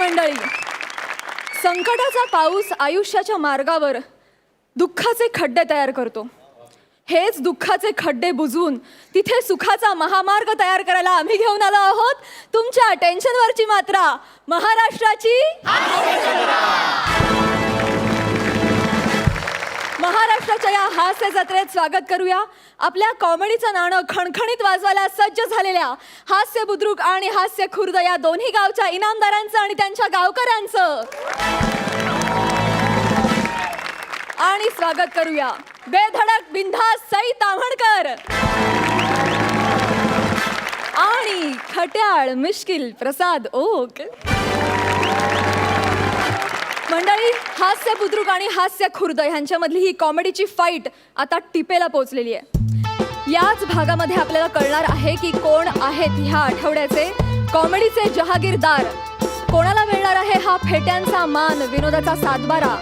मंडळी, संकटाचा पाऊस आयुष्याच्या मार्गावर दुःखाचे खड्डे तयार करतो. हेच दुःखाचे खड्डे बुजवून तिथे सुखाचा महामार्ग तयार करायला आम्ही घेऊन आलो आहोत तुमच्या टेन्शनवरची मात्रा, महाराष्ट्राची महाराष्ट्राच्या या हास्य जत्रेत स्वागत करूया आपल्या कॉमेडीचं नाणं खणखणीत वाजवायला सज्ज झालेल्या हास्य बुद्रुक आणि हास्य खुर्द या दोन्ही गावच्या इनामदारांचं आणि त्यांच्या गावकऱ्यांचं. आणि स्वागत करूया बेधडक बिंदास सई ताम्हणकर आणि खट्याळ मिश्किल प्रसाद ओक. मंडळी, हास्य बुद्रुक आणि हास्य खुर्द ह्यांच्यामधली ही कॉमेडीची फाईट आता टिपेला पोहोचलेली आहे. याच भागामध्ये आपल्याला कळणार आहे की कोण आहेत ह्या आठवड्याचे कॉमेडीचे जहागीरदार, कोणाला मिळणार आहे हा फेट्यांचा मान, विनोदाचा सातबारा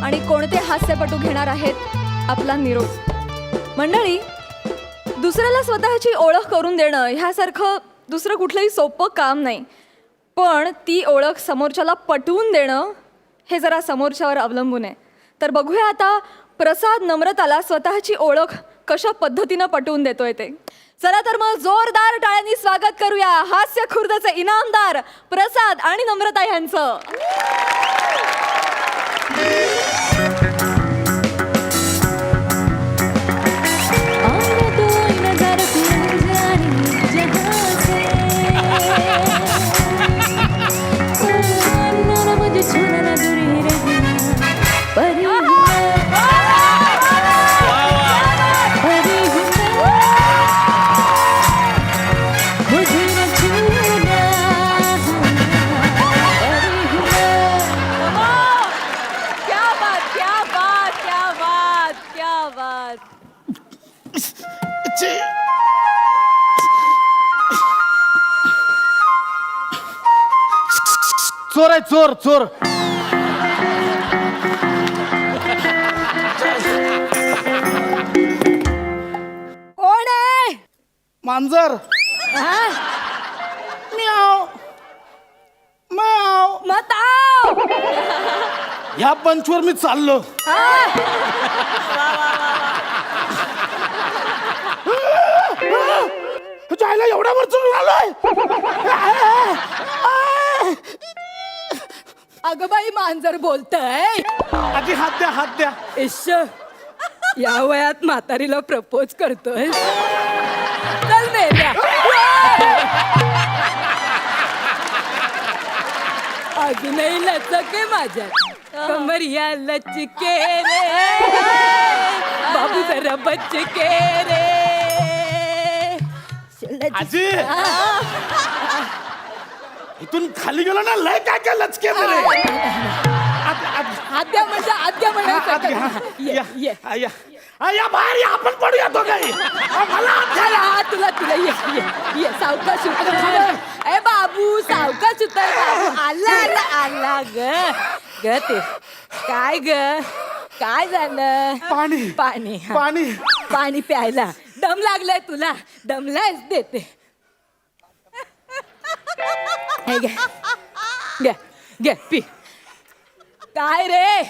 आणि कोणते हास्यपटू घेणार आहेत आपला निरोप. मंडळी, दुसऱ्याला स्वतःची ओळख करून देणं ह्यासारखं दुसरं कुठलंही सोपं काम नाही, पण ती ओळख समोरच्याला पटवून देणं हे जरा समोरच्यावर अवलंबून आहे. तर बघूया आता प्रसाद नम्रताला स्वतःची ओळख कशा पद्धतीनं पटवून देतोय ते. चला तर मग जोरदार टाळ्यांनी स्वागत करूया हास्य खुर्दचे इनामदार प्रसाद आणि नम्रता यांचं. चोर आहे, चोर चोर. कोण आहे? मांजर. म्याव म्याव. मताव. ह्या पंचवर मी चाललो. जायला एवढ्या वर चढून आलोय. अगं बाई, मांजर बोलतय. आधी हात द्या, हात द्या. इश्श, या वयात म्हातारीला प्रपोज करतोय. चल मेल्या. अजूनही लचके माझ्या कमरिया लचके रे बाबू जरा बचके रे. आजी, इथून खाली गेलो ना लय काय काय लचके रे. आद्या म्हणजे आद्या म्हणजे या बाहेर या, आपण पडूया तो काही. तुला तुला ये ये ये सावकाश उतर. ए बाबू, सावकाश उतर बाबू. आला आला आला ग ग ते काय ग काय झालं? पाणी पाणी पाणी पाणी प्यायला दम लागलाय तुला? दमलायच देते. हे घे घे घे पी. काय रे,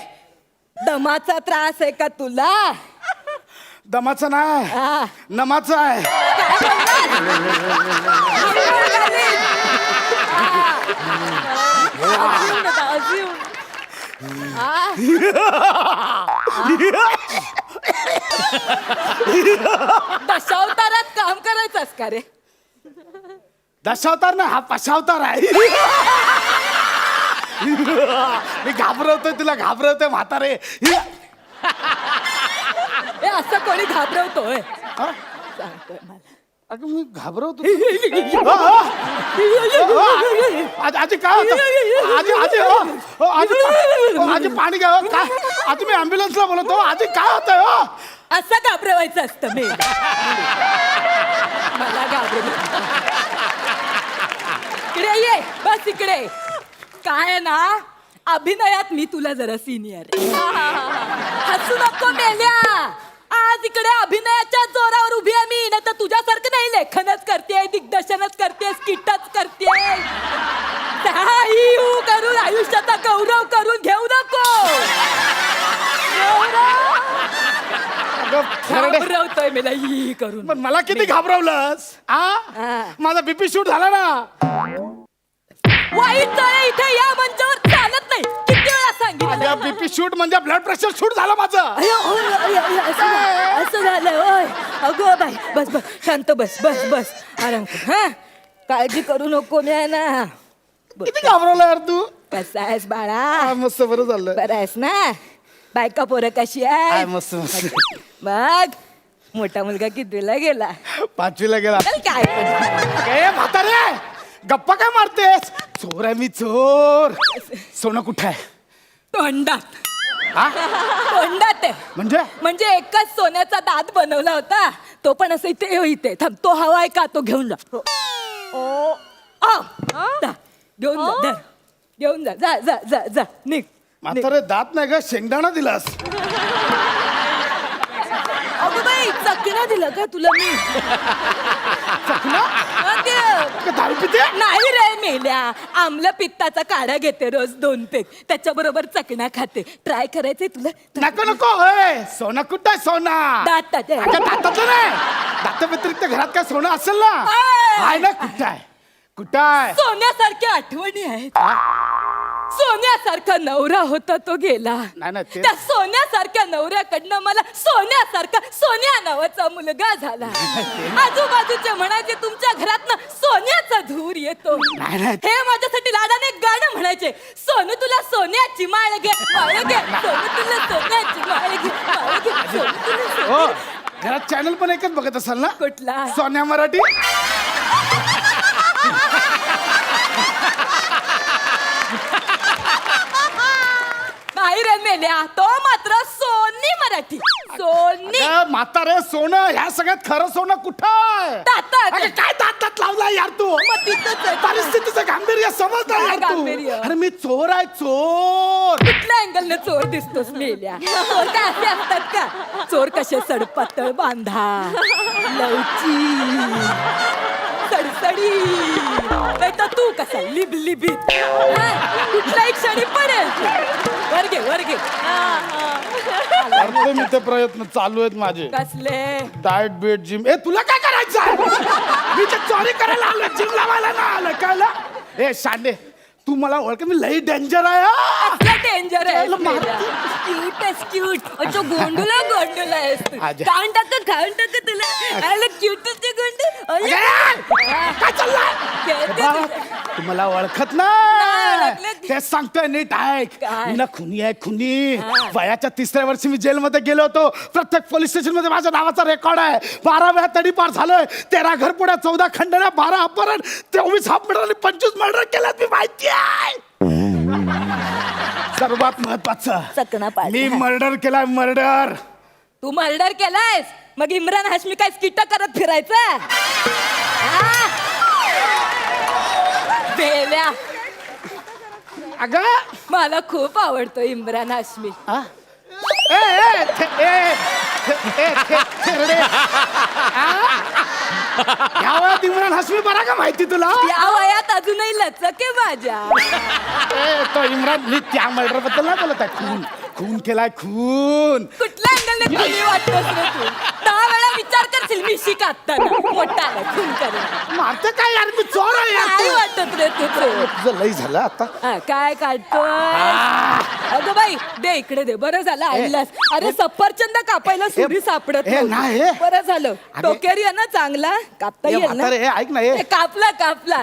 दमाचा त्रास आहे का तुला? दमाचा नाही, नमाचा आहे. दशावतारात काम करायचंस का रे? दशावतार ना, हा पशावतार आहे. मी घाबरवतोय तुला, घाबरवतोय म्हातारे. ए, असं कोणी घाबरवतोय? सांगतोय मला. अगं मी घाबरवतो. आजी काय होतं? आजी आजी आजी आजी पाणी घ्या. काय आजी, मी ॲम्ब्युलन्सला बोलवतो. आजी काय होतंय हो? असं घाबरवायचं असतं मी. मला घाबरव. इकडे ये, बस इकडे. काय ना, अभिनयात मी तुला जरा सिनियर. हसू नको मेल्या. आज इकडे अभिनयाच्या जोरावर उभी आहे मी, नाही तर तुझ्यासारखं नाही लेखनच करते, दिग्दर्शनच करते, स्किटच करते. करून घाबरवतोय मला ही करून. पण मला किती घाबरवलंस हा. माझा बीपी शूट झाला ना. वाईट आहे इथे या मंचावर चालत नाही. किती वेळा सांगितलं. बीपी शूट म्हणजे ब्लड प्रेशर शूट झालं माझं. अयो, असं झालं होय. अगो बाई बस बस शांत बस बस बस आराम कर. हा काळजी करू नको मी आहे ना. किती घाबरवलं यार तू. कसा आहेस बाळा. मस्त बरं झालं. बरं आहेस ना. बायका पोरं कशी आहे. मस्त मस्त. बघ मोठा मुलगा कितवीला गेला. 5वीला गेला. चल काय पण. ए म्हातारे गप्पा काय मारतेस. चोर आहे मी चोर. सोनं कुठे आहे. तोंडात हा? तोंडात आहे. म्हणजे एकच सोन्याचा दात बनवला होता. तो पण असं इथे थांब. तो हवा आहे का तो घेऊन जा. जा, घेऊन जा धर. घेऊन जा जा जा जा जा निघ. म्हातारे दात नाही का शेंगदाणा दिलास. अगं बाई चकणा दिलं का तुला मी. दारू पिते. नाही रे मेल्या. आमला पित्ताचा काढा घेते रोज 2 पेग. त्याच्या बरोबर चकणा खाते. ट्राय करायचंय तुला. नको नको. सोनं कुठं आहे सोना. दातात आहे. दाताचं नाही. दाता व्यतिरिक्त घरात काय सोनं असेल ना. आहे ना. कुठं आहे कुठं आहे. सोन्यासारख्या आठवणी आहेत. सोन्यासारखा नवरा होता तो गेला. नाही ते त्या सोन्यासारख्या नवऱ्याकडनं मला सोन्यासारखा सोन्या नावाचा मुलगा झाला. आजूबाजूचे म्हणायचे तुमच्या घरातनं सोन्याचा धूर येतो. नाही. हे माझ्यासाठी लाडाने एक गाणं म्हणायचे. सोनू तुला सोन्याची माळ घे माळ घे. सोनू तुला सोन्याची माळ घे माळ घे. सोनू तुला हो घरात चॅनल पण एकच बघत असाल ना. कुठला. सोन्या मराठी. नाही रे मेल्या. तो मात्र सोनी मराठी. सोनी म्हातारे सोनं ह्या सगळ्यात खरं सोनं कुठं आहे. दातात. अगं, काय दातात लावला यार तू. मग तिथंच आहे. परिस्थितीचं गांभीर्य समजलं काय यार तू. गांभीर्य? अरे मी चोर आहे चोर. कुठल्या अँगलने चोर दिसतोस मेल्या. चोर काय असे असतात का. चोर कसे सडपातळ बांधा लवची सडसडी. नाही तर तू कसा लिबलिबीत. कुठल्याही क्षणी पडेल. वर घे वर घे. करतो मी ते प्रयत्न चालू आहेत माझे. कसले. डाएट बेट जिम. तुला काय करायचं. मी ते चोरी करायला आलो जिम लावायला ना आलं कळलं. शांडे तू मला ओळख. मी लई डेंजर आहे. डेंजर आहे. क्यूट आहेस क्यूट. अच्छा गोंडूला गोंडूला आहेस तू. आजा. खाऊन टाक तुला. आलं क्यूटच ते गोंडू. काय चाललंय. तू मला ओळखत नाही. तेच सांगतोय नीट ऐक. काय? मी ना खुनी आहे खुनी. वयाच्या 3ऱ्या वर्षी मी जेलमध्ये गेलो होतो. प्रत्येक पोलीस स्टेशन मध्ये माझ्या नावाचा रेकॉर्ड आहे. 12 वेळा तडीपार झालोय. 13 घरपुड्या 14 खंडण्या 12 अपहरण 23 हाफ मर्डर आणि 25 मर्डर केल्यात. मी माहिती आहे. सर्वात महत्वाचं चकना पाड. मी मर्डर केलाय मर्डर. तू मर्डर केलायस. मग इम्रान हाशमी काय स्किट करत फिरायचं. बेल्या. अगं मला खूप आवडतो इम्रान हाशमी. या वयात इम्रान हाशमी बरा का माहिती तुला. या वयात अजूनही लचक आहे माझ्या. तो इम्रान मी त्या मर्डर बद्दल नाही बोलत आहे. खून खून केलाय खून. कुठल्या अँगलने खुनी वाटतोस रे तू. 10 वेळा विचार करशील मी शिकाताना. मोठा आला खून करेल. मारते काय यार. मी चोर आहे यार. काय वाटत रे तू. तुझं लई झालं आता. काय काढतोय. अगं बाई दे इकडे दे. बरं झालं आणलास. अरे सफरचंद कापायला सुरी सापडत नाही. नव्हती. बरं झालं. डोक्यारी आहे ना चांगला. कापता येईल ना. म्हातारे ऐक ना. कापला कापला.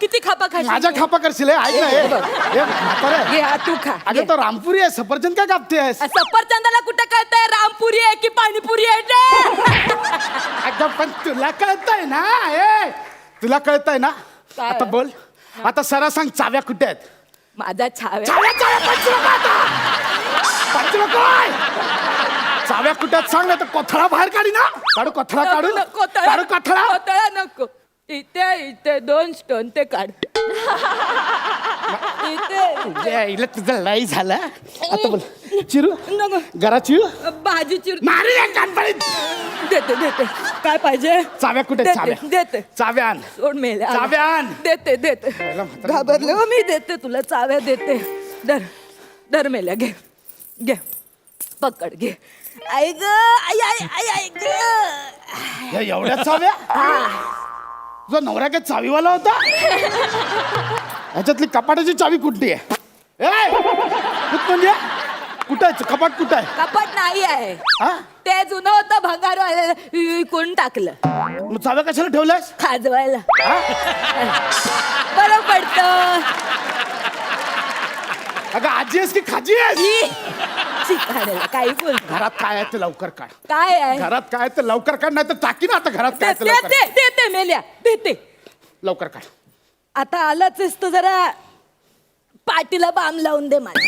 किती खापा खाशील. माझ्या खापा करशील. ऐक ना. हे बघ. म्हातारे घे हा तू खा. अगं तो रामपुरी आहे. सफरचंद काय कापतेस. सफरचंदाला कुठं कळतंय रामपुरी आहे की पाणीपुरी आहे ते. अगं पण तुला कळतंय ना. तुला कळतंय ना. काय? आता बोल. आता सरा सांग चाव्या कुठे आहेत. माझा छाव्या. चाव्या पंच नको. चाव्या कुठे आहेत सांग. तर कोथळा बाहेर काढी ना. काढू कोथळा काढू. काढू कोथळा. कोथळा नको. इथे 2 स्टोन ते काढ. इथे तुझं लई झालं. आता बोल. चिरू नको. घरा चिरू. भाजी चिर. मारी या कानफडीत. देते काय पाहिजे. चाव्या कुठे आहेत, चाव्या. देते चाव्या आण. सोड मेले. चाव्या आण. देते घाबरले हो मी. देते तुला चाव्या देते. धर मेल्या घे पकड घे. आई ग आई आई आई आई ग या एवढ्या चाव्या तुझा नवरा काय चावीवाला होता ह्याच्यातली कपाटाची चावी कुठली आहे ए, कुठं म्हणजे कुठं आहे कपाट कुठं आहे कपाट नाही आहे हा ते जुनं होतं भंगार कोण टाकलं मग चाव्या कशाला ठेवल्यास खाजवायला हा? बरं पडतं अगं आजी आहेस की खाजी आहेस ही शिकायला काही बोल घरात काय आहे ते लवकर काढ काय आहे घरात काय आहे ते लवकर काढ नाही तर टाकी ना आता घरात काय आहे ते लवकर काढ. देते मेल्या देते लवकर काढ आता आलाच तो जरा पाटीला बाम लावून दे मला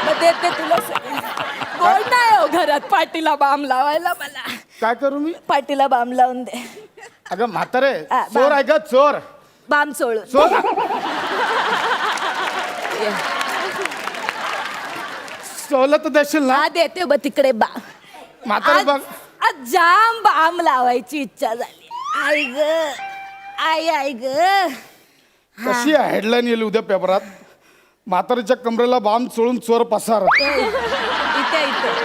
मग देते तुला सगळं. कोण नाही हो घरात पाटीला बाम लावायला मला काय करू मी पाटीला बाम लावून दे अगं म्हातारे हा, चोर आहे ग चोर बाम सोडून चोर सवलत देशील ना हा देते बघ तिकडे बाम म्हातारे आज बघ आज जाम बाम लावायची इच्छा झाली आई ग आई आई ग कशी आहे हेडलाईन येईल उद्या पेपरात म्हातारीच्या कमरेला बाम चोळून चोर पसार इथे इथे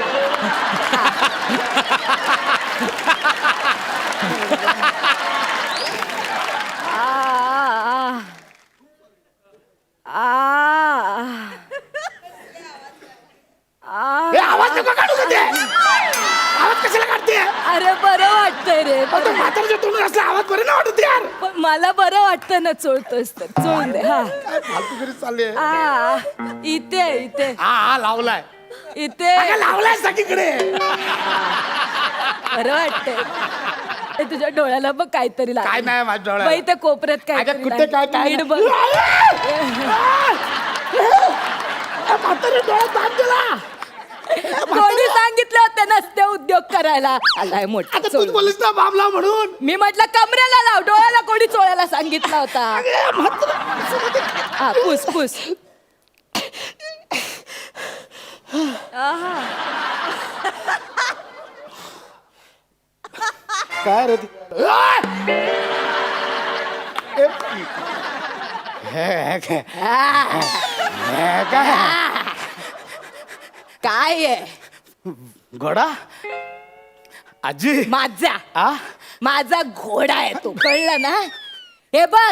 ए, आवाज नको काढू का ते आवाज कशाला काढते अरे बरं वाटतंय रे म्हातारीच्या तोंडून असला आवाज बरे ना वाटत यार पण मला बरं वाटतं ना चोळतोस तर चोळून दे हा काय फालतू घरी चालले इथे इथे हा लावलाय इथे अगं, लावलाय सगळीकडे बरं वाटतंय ए, तुझ्या डोळ्याला बघ काहीतरी काय लागलं. नाही माझ्या डोळ्याला. बाई, त्या कोपऱ्यात काय अगं, कुठे काय काय नीट बघ म्हातारी डोळ्यात बाम दिला कोणी सांगितलं होतं नसते उद्योग करायला आलाय मोठा आता तूच चोळ. बोलीस ना बाम लाव म्हणून मी म्हटलं कमरेला लाव डोळ्याला कोणी चोळायला सांगितला होता हा पुस पुस काय रे ती? ए, हे काय? हे काय काय आहे घोडा आजी माझा माझा घोडा आहे तो कळलं ना हे बघ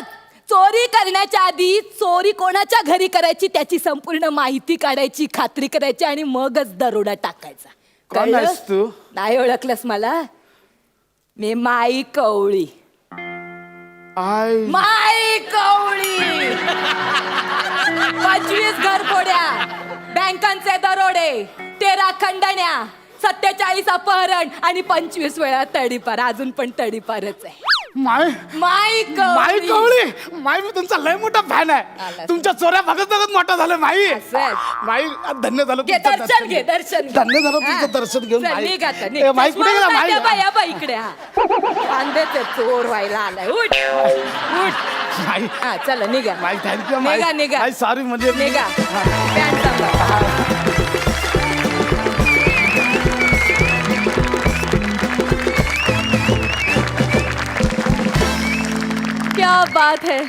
चोरी करण्याच्या आधी चोरी कोणाच्या घरी करायची त्याची संपूर्ण माहिती काढायची खात्री करायची आणि मगच दरोडा टाकायचा कोण कळलं? आहेस तू? नाही ओळखलंस मला मी माई कवळी आय माई कवळी 25 घरफोड्या बँकांचे दरोडे 13 खंडण्या 47 अपहरण आणि 25 वेळा तडीपार अजून पण तडीपारच आहे माय माई माई कवळी कवळी माई मी तुमचा लय मोठा फॅन आहे आलास. तुमच्या चोऱ्या बघत बघत मोठा झालं माई असं आहे. माई धन्य झालं घे तुमचं दर्शन घे दर्शन घे. धन्य झालं हा. तुमचं दर्शन घेऊन चल, माई. निघ आता, निघ. ए, माई कुठे गेला माई चष्मा बाई, बाई, इकडे हा कांद्याचे चोर व्हायला आलाय उठ उठ माई हा चला निघा माई थँक्यू निघा निघा माई सॉरी म्हणजे निघा पॅन्ट सांभाळ. क्या बात है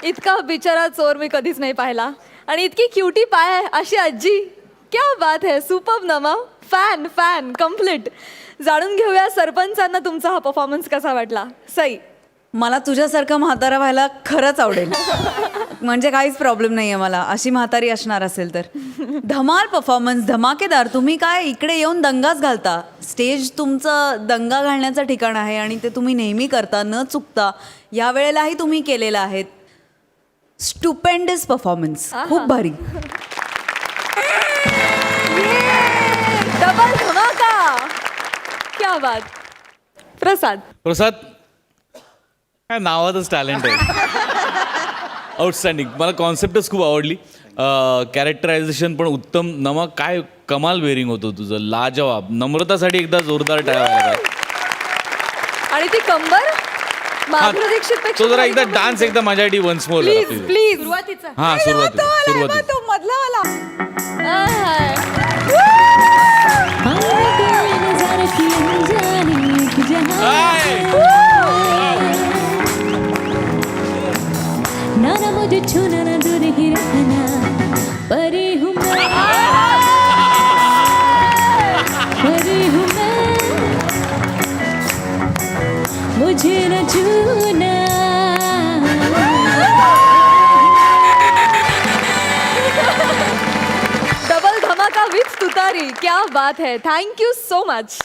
इतका बिचारा चोर मी कधीच नाही पाहिला आणि इतकी क्युटी पाय आहे अशी आजी क्या बात है सुपर्ब नमा फॅन फॅन कम्प्लीट जाणून घेऊया सरपंचांना तुमचा हा परफॉर्मन्स कसा वाटला सई मला तुझ्यासारखं म्हातारा व्हायला खरंच आवडेल म्हणजे काहीच प्रॉब्लेम नाही आहे मला अशी म्हातारी असणार असेल तर धमाल परफॉर्मन्स धमाकेदार तुम्ही काय इकडे येऊन दंगाच घालता स्टेज तुमचं दंगा घालण्याचं ठिकाण आहे आणि ते तुम्ही नेहमी करता न चुकता या वेळेलाही तुम्ही केलेलं आहे स्टुपेंडस परफॉर्मन्स खूप भारी डबल धमाका क्या बात प्रसाद प्रसाद काय नावातच टॅलेंट आहे आउटस्टँडिंग मला कॉन्सेप्टच खूप आवडली कॅरेक्टरायझेशन पण उत्तम नमा काय कमाल वेरिंग होतं तुझं लाजवाब नम्रतासाठी एकदा जोरदार टाळ्या आणि ती कंबर माधुरी दीक्षित तो जरा एकदा डान्स एकदा माझ्यासाठी वन्स मोर प्लीज प्लीज सुरुवातीचा हा सुरुवातीला तो मधला वाला ना मुझे छूना ना दूर ही रखना परी हूँ मैं परी झूना डबल धमाका विथ तुतारी, क्या बात है. Thank you so much.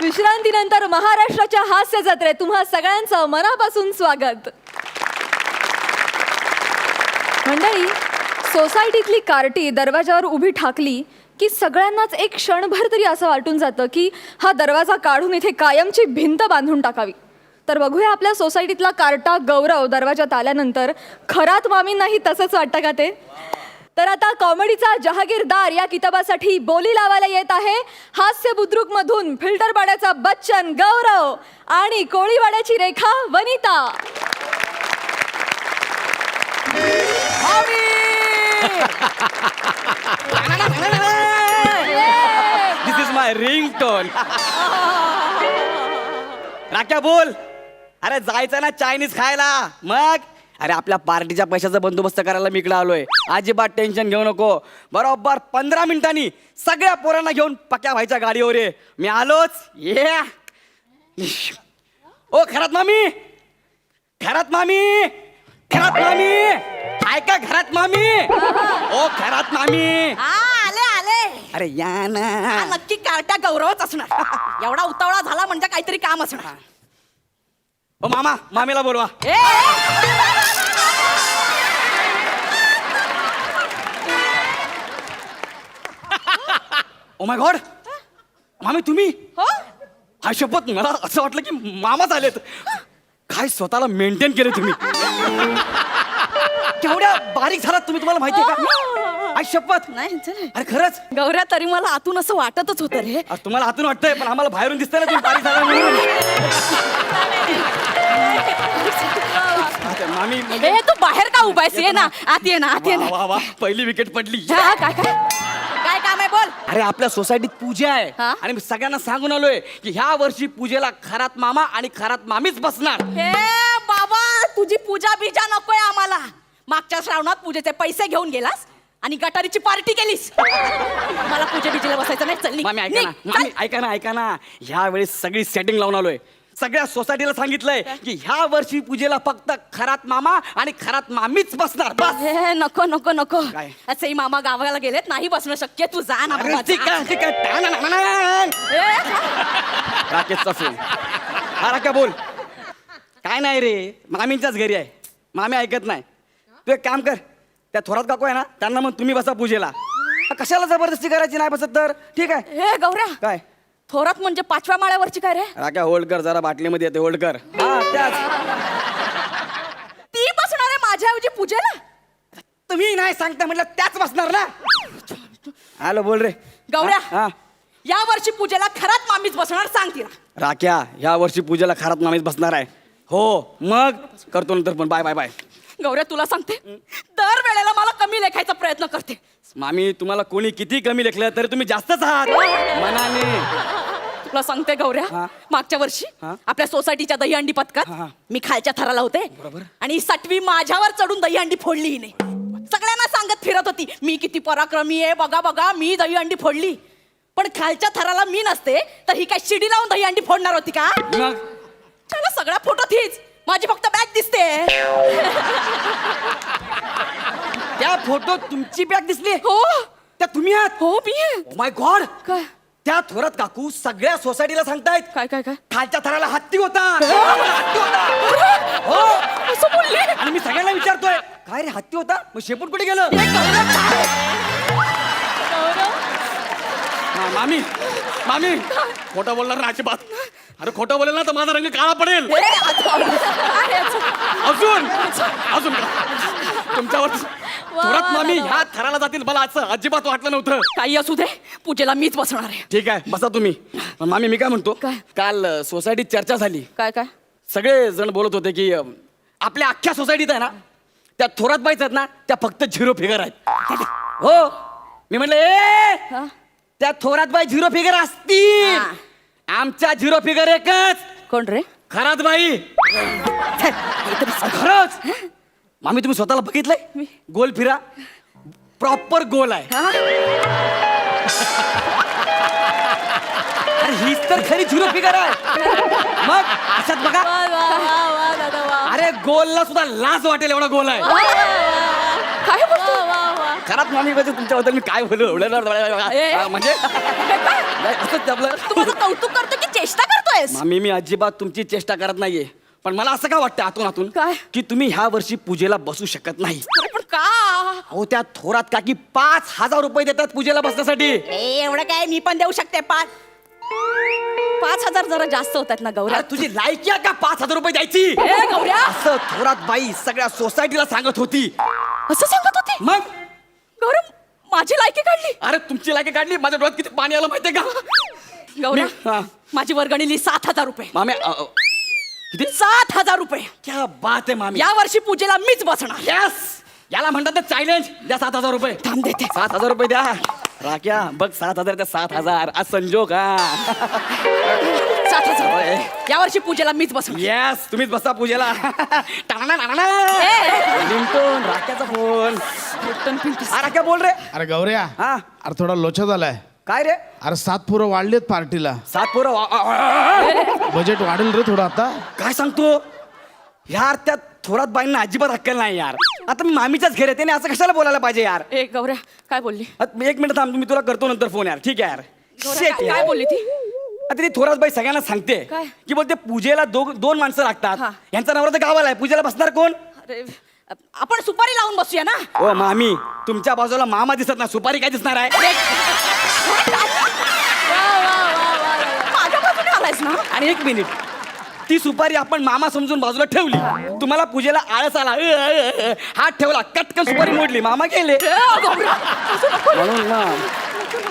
विश्रांतीनंतर महाराष्ट्राच्या हास्य जत्रेत तुम्हा सगळ्यांचं मनापासून स्वागत. मंडळी, सोसायटीतली कार्टी दरवाजावर उभी ठाकली की सगळ्यांनाच एक क्षणभर तरी असं वाटून जातं की हा दरवाजा काढून इथे कायमची भिंत बांधून टाकावी. तर बघूया आपल्या सोसायटीतला कार्टा गौरव दरवाजात आल्यानंतर खरात मामींनाही तसंच वाटतं का ते. तर आता कॉमेडीचा जहागीरदार या किताबासाठी बोली लावायला येत आहे हास्य बुद्रुक मधून फिल्टर पाड्याचा बच्चन गौरव आणि कोळीवाड्याची रेखा वनिता. दिस इज माय रिंगटोन. राख्या बोल. अरे जायचं ना चायनीज खायला. मग अरे आपल्या पार्टीच्या पैशाचा बंदोबस्त करायला मी इकडे आलोय. अजिबात टेन्शन घेऊ नको. बरोबर 15 मिनिटांनी सगळ्या पोरांना घेऊन पक्या व्हायच्या गाडीवर ये. मी आलोच. ये ओ खरात मामी, खरात मामी, खरात मामी, ऐका घरात मामी. ओ खरात मामी. आले आले. अरे या ना. हा नक्की कार्टा गौरवच असणार. एवढा उतावळा झाला म्हणजे काहीतरी काम असणार. ओ मामा, मामीला बोलवा. ओ माय गॉड, मामी तुम्ही? हा शपथ, मला असं वाटलं की मामाच आलेत. काय स्वतःला मेंटेन केलं तुम्ही. केवढ्या बारीक झालात तुम्ही, तुम्हाला माहिती आहे का? आई शपथ. नाही चल. अरे खरंच गौऱ्या, तरी मला आतून असं वाटतच होतं रे. तुम्हाला आतून वाटतंय पण आम्हाला बाहेरून दिसतंय ना तुम्ही बारीक झाला म्हणून. अच्छा, मामी म्हणजे ए तू बाहेर का उभायस? ये ना आत, ये ना आत, ये ना. वा वा, पहिली विकेट पडली. हा, काय काय काय काम आहे बोल. अरे आपल्या सोसायटीत पूजा आहे हा? आणि मी सगळ्यांना सांगून आलोय की ह्या वर्षी पूजेला खरात मामा आणि खरात मामीच बसणार. हे बाबा, तुझी पूजा बिजा नकोय आम्हाला. मागच्या श्रावणात पूजेचे पैसे घेऊन गेलास आणि गटारीची पार्टी केलीस. मला पूजे बिजेला बसायचं नाही. चल निघ, मामी ऐका ना, निघ, मामी चल. ऐका ना, ऐका ना. ह्या वेळेस सगळी सेटिंग लावून आलोय. सगळ्या सोसायटीला सांगितलंय की ह्या वर्षी पूजेला फक्त खरात मामा आणि खरात मामीच बसणार. बस. हे नको नको नको. काय? असेही मामा गावाला गेलेत, नाही बसणं शक्य. तू जा ना अरे बाबा, ठीक जा. आहे, ठीक आहे. टाणाणाणाण. ए, राकेशचा फोन. हा राख्या बोल. काय नाही रे, मामींच्याच घरी आहे. मामी ऐकत नाही. तू एक काम कर, त्या थोरात काकू आहे ना, त्यांना मग तुम्ही बसा पूजेला. कशाला जबरदस्ती करायची, नाही बसत तर ठीक आहे. हे गौऱ्या, काय थोरात म्हणजे 5व्या माळ्यावरची काय रे? राख्या होल्ड कर जरा, बाटलीमध्ये येते होल्ड कर. हा त्याच. ती बसणार आहे माझ्याऐवजी पूजेला? तुम्ही नाही सांगता म्हटलं त्याच बसणार ना. हॅलो बोल रे गौऱ्या, हा. या वर्षी पूजेला खरात मामीच बसणार, सांग तिला. राख्या ह्या वर्षी पूजेला खरात मामीच बसणार आहे. हो मग करतो नंतर पण. Bye bye bye. गौऱ्या, तुला सांगते, दर वेळेला मला कमी लेखायचा प्रयत्न करते. मामी तुम्हाला कोणी किती कमी लेखलं तरी तुम्ही जास्तच आहात मनाने. तुला सांगते गौऱ्या, हा. मागच्या वर्षी हा. आपल्या सोसायटीच्या दहीहंडी हा, पथकात हा. मी खालच्या थराला होते आणि सटवी माझ्यावर चढून दहीहंडी फोडली हिने. सगळ्यांना सांगत फिरत होती मी किती पराक्रमी आहे, बघा बघा मी दहीहंडी फोडली. पण खालच्या थराला मी नसते तर ही काय शिडी लावून दहीहंडी फोडणार होती का? मग चला सगळ्या फोटो तीच, माझी फक्त बॅग दिसते. त्या फोटो तुमची बॅग दिसली. हो त्या तुम्ही आहात. हो मी आहे. माय गॉड. काय त्या थोरात काकू सगळ्या सोसायटीला सांगतायत काय काय काय खालच्या थराला हत्ती होता. हत्ती होता. हो असं बोलली? आणि मी सगळ्यांना विचारतोय काय रे हत्ती होता, मग शेपूट कुठे गेलं? हे गौरव काय? हा, मामी मामी खोटं बोलणार ना अजिबात. अरे खोटं बोलेल ना तर माझा रंग काळा पडेल. हे, काय याचं? अजून अजून तुमच्यावर थोरात मामी ह्या थराला जातील मला असं अजिबात वाटलं नव्हतं. काही असू दे, पूजेला मीच बसणार आहे. ठीक आहे बसा तुम्ही. पण मामी मी काय म्हणतो, काय? काल सोसायटीत चर्चा झाली. काय काय सगळे जण बोलत होते की आपल्या अख्ख्या सोसायटीत आहे ना त्या थोरात बाईच आहेत ना त्या फक्त झिरो फिगर आहेत. हो मी म्हटलं ए हा? त्या थोरात बाई झिरो फिगर असतील हा. आमच्या झिरो फिगर एकच. कोण रे? खरात बाई. खरंच मामी तुम्ही स्वतःला बघितलंय? गोल फिरा, प्रॉपर गोल आहे. अरे हीच तर खरी झिरो फिगर आहे. मग अशात बघा, अरे गोलला सुद्धा लाज वाटेल एवढा गोल आहे. काय बोलतो? खरात मामी म्हणजे तुमच्याबद्दल मी काय बोलू म्हणजे असंच आपलं. तू माझं कौतुक करतो की चेष्टा करतोयस? मामी मी अजिबात तुमची चेष्टा करत नाहीये, पण मला असं का वाटतं आतून आतून काय? की तुम्ही ह्या वर्षी पूजेला बसू शकत नाही. अरे पण का? अहो त्या थोरात काकी 5,000 रुपये देतात पूजेला बसण्यासाठी. एवढं काय मी पण देऊ शकते. 5,000 जरा जास्त होतात ना गौऱ्या. अरे तुझी लायकी आहे का 5,000 रुपये द्यायची? ए, गौऱ्या असं थोरात बाई सगळ्या सोसायटीला सांगत होती. असं सांगत होती? मग गौरव माझी लायकी काढली. अरे तुमची लायकी काढली, माझ्या डोळ्यात किती पाणी आलं माहितीये का? गौरव हा. माझी वर्गणीली 7,000 रुपये. मामी किती? 7,000 रुपये. क्या बात आहे मामी. या वर्षी पूजेला मीच बसणार. यस, याला म्हणतात ना चॅलेंज. द्या 7,000 रुपये. थांब देते. 7,000 रुपये द्या. राख्या बघ 7,000 द्या. 7,000 आज संजोग हा. 7,000 या वर्षी पूजेला मीच बसणार. येस, तुम्हीच बसा पूजेला. लिंटून राख्याचा फोन. हा राख्या बोल रे. अरे गौऱ्या, हा अरे थोडा लोचा झालाय. काय रे? अरे 7 पोरं वाढलेत पार्टीला. 7 पोरं बजेट वाढेल रे थोडं आता. काय सांगतो यार? त्या थोरात बाईंना अजिबात अक्कल नाही यार. आता मी मामीच्याच घरी येते असं कशाला बोलायला पाहिजे यार? ए गौऱ्या काय बोलली? एक मिनिट थांब, मी तुला करतो नंतर फोन यार. ठीक आहे यार. गौऱ्या, Shit यार. काय बोलली ती? आता ती थोरात बाई सगळ्यांना सांगते काय? की बोलते पूजेला दोन माणसं लागतात. हा. यांचा नवरा तर गावाला आहे, पूजेला बसणार कोण? अरे आपण सुपारी लावून बसूया ना. ओ मामी, तुमच्या बाजूला मामा दिसत ना, सुपारी काय दिसणार आहे? माझ्या बाजूने आलायस ना. आणि एक मिनिट, ती सुपारी आपण मामा समजून बाजूला ठेवली. तुम्हाला पूजेला आळस आला, हात ठेवला, कटकन सुपारी मोडली, मामा गेले. ए, गौऱ्या, असं नको. म्हणून ना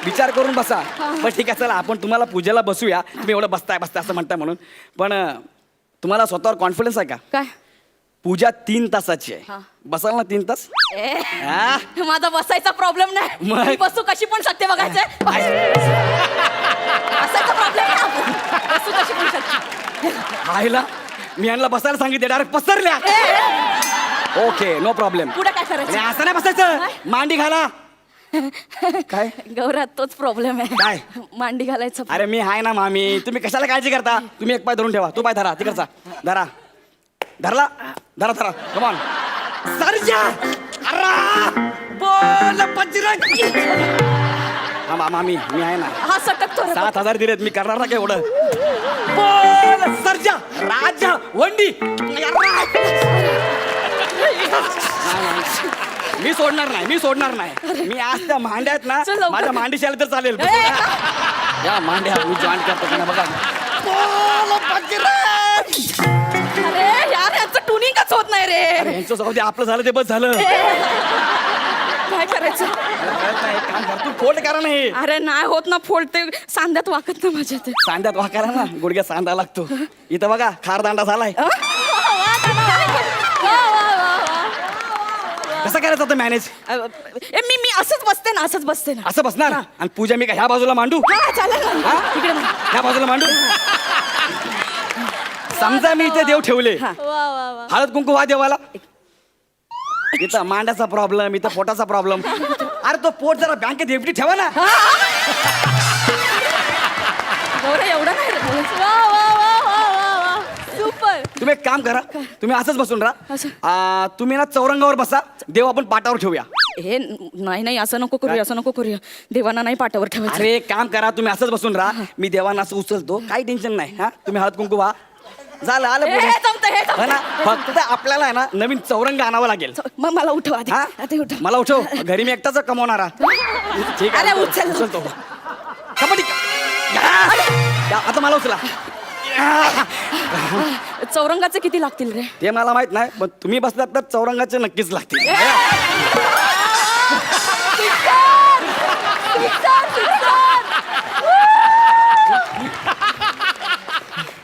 विचार करून बसा. पण ठीक आहे चला, आपण तुम्हाला पूजेला बसूया. तुम्ही एवढं बसताय असं म्हणताय म्हणून. पण तुम्हाला स्वतःवर कॉन्फिडन्स आहे का? काय? पूजा 3 तासाची आहे. बसाल ना 3 तास? ए, हा? माझा बसायचा प्रॉब्लेम नाही. मग? मी बसू कशी पण शकते बघायचंय. बसायचा प्रॉब्लेम नाही. बसू कशी पण शकते. आईला मी यांना बसायला सांगितले, डायरेक्ट पसरल्या. Okay, no problem. पुढे काय करायचं? असं नाही बसायचं, मांडी घाला. काय? गौऱ्या तोच प्रॉब्लेम आहे. काय? मांडी घालायचं. अरे मी आहे ना मामी, तुम्ही कशाला काळजी करता? तुम्ही एक पाय धरून ठेवा. तू पाय धरा तिकडचा. धरा धरला. धरा कमॉन. सरजा बोल बजरंग. हा मामी मी आहे ना. हा सटकतो रे. 7,000 दिलेत, मी करणार ना काय एवढं. बोल सरजा राजा वंडी. मी सोडणार नाही. मी आज त्या मांड्या आहेत ना, चल लवकर. माझ्या मांडीशी आले तर चालेल. या मांड्या मी जॉईन करतो का ना बघा. बोल बजरंग. अरे यार यांचं ट्युनिंगच होत नाही रे. अरे यांचं जाऊ दे, आपलं झालं ते बस झालं. काय करायचं? एक काम कर, तू फोल्ड करा नाही. अरे नाही होत ना फोल्ड, ते सांध्यात वाकत ना माझ्या ते. सांध्यात वाकायला ना गुडघ्यात सांधा लागतो. इथं बघा खारदांडा झालाय. कसं करायचं आता मॅनेज? मी असंच बसते ना, असंच बसते ना. असं बसणार आणि पूजा मी का ह्या बाजूला मांडू? हा चालेल ना. हा? इकडे बघ. ह्या बाजूला मांडू. समजा मी इथे देव ठेवले, हळद कुंकू वा देवाला. इथं मांडाचा प्रॉब्लेम, इथं पोटाचा प्रॉब्लेम. अरे तो पोट जरा बँकेत एफडी ठेवा ना. गौऱ्या एवढं नाही रे. सुपर. तुम्ही एक काम करा, तुम्ही असंच बसून असं? राहा. तुम्ही ना चौरंगावर बसा, देव आपण पाटावर ठेवूया. हे नाही असं नको करूया, असं नको करूया. देवांना नाही पाठावर ठेवायचं. अरे एक काम करा, तुम्ही असंच बसून राहा. मी देवांना असं उचलतो, काही टेन्शन नाही. हा तुम्ही हळद कुंकू वा. झालं आलं हे पुढे. जमतं, हे जमतं. हो ना? फक्त आपल्याला आहे ना नवीन चौरंग आणावं लागेल. मग मला उठव आधी. हा? आधी उठव. मला उठव, घरी मी एकटाच कमवणारा. ठीक अरे आहे उचल. उचलतो. कबड्डी. या, आता मला उचला. चौरंगाचे किती लागतील रे? ते मला माहित नाही, पण तुम्ही बसलात तर चौरंगाचे नक्कीच लागतील.